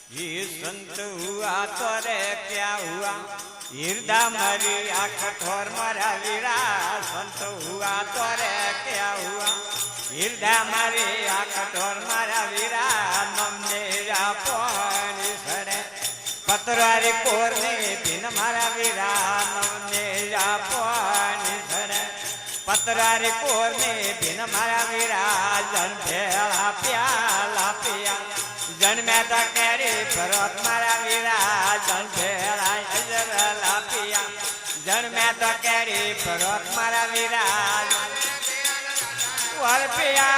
ये संत हुआ तो रे क्या हुआ, हृदय मरी आ कठोर मरा वीरा। संत हुआ तो रे क्या हुआ, हृदय मरी आ कठोर मरा वीरा। मेरा पानी सड़े पतवारी कोरने दिन मारा वीरा। मेरा पानी सड़े पतवारी कोरने दिन मारा वीरा। जन भेला प्याला पिया जन में तो कैरी भरत मारा वीरा। जन भेला अजरला पिया जन में तो कैरी भरत मारा वीरा। वर पिया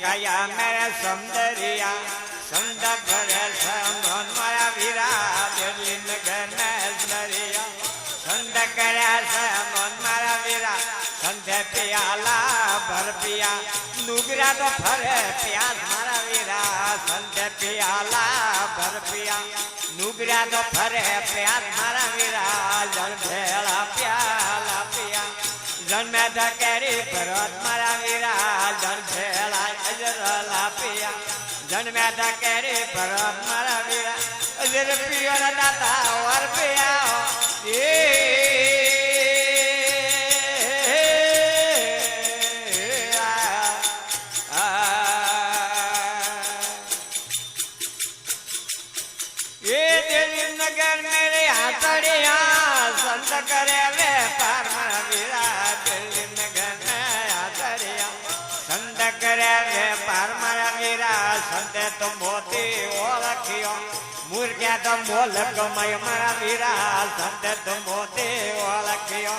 गया मेरे सौंदर्या संद करे समन मारा वीरा। दिल्ली नगर में नरिया संद करे समन मारा वीरा। संद पियाला भर पिया नुगरा तो फरे प्यास मारा वीरा। संद पियाला भर पिया नुगरा तो फरे प्यास मारा वीरा। जन भेला प्याला पिया जन में धकेरी भरत मारा वीरा। जन भेला अजरला पिया जन में धकेरी भरत मारा वीरा। अजर पिया दाता और पिया ये दिल्ली नगर मेरे हाथड़िया संत करे व्यापार मारा वीरा। दिल्ली नगर में हाथड़िया संत करे व्यापार मारा वीरा। संत तो मोती ओळखियो मुर्ग्या तो मोल गमय मारा वीरा। संत तो मोती ओळखियो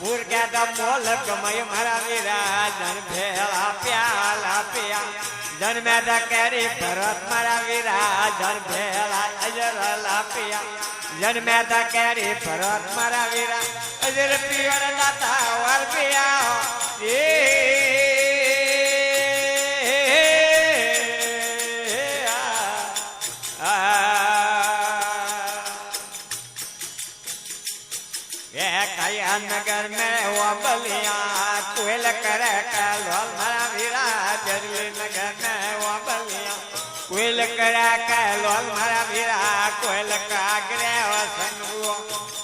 मुर्ग्या तो मोल गमय मारा वीरा। जन भेला प्याला पिया जन में धकेरी भरत मारा वीरा। जन भेला अजरला पिया जन में धकेरी भरत मारा वीरा। अजर पियर दाता वर पिया कया नगर में वो बलिया कोयल करे कलवल मारा वीरा। दिल्ली नगर में वो बलिया कोयल करे कलवल मारा वीरा। कोयल कागरे वसन हुआ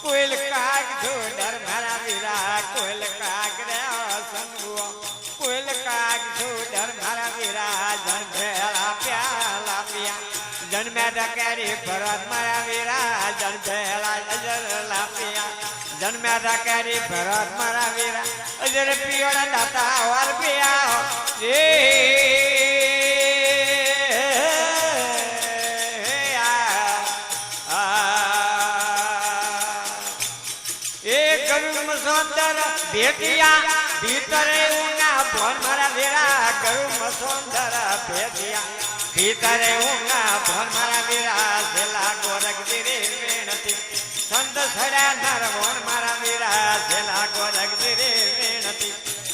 कोयल काग झूडर मारा वीरा। कोयल कागरे वसन हुआ कोयल काग झूडर मारा वीरा। जन भेला प्याला पिया जन में धकेरी भरत मारा वीरा। जन भेला अजरला पिया जन में धकेरी भरत मारा वीरा। अजर पियोड़ दाता और पिया गरुड़ सुंदर भेटिया भीतरे ऊना भवन मारा वीरा। गरुड़ सुंदर भेटिया भीतरे ऊना भवन मारा वीरा। सेला गोरख गिरी वेणती संत सड़ा नरवन मारा वीरा। सेला गोरख गिरी वेणती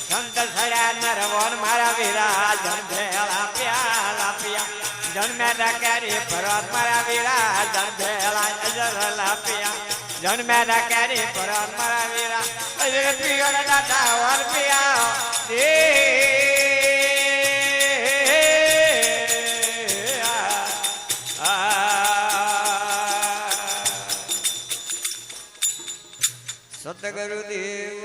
संत सड़ा नरवन मारा वीरा। जन भेला प्याला पिया जन में धकेरी भरत मारा वीरा। जन भेला अजरला पिया जन में धकेरी भरत मारा वीरा। अजर पियर दाता और पिया सतगुरुदेव।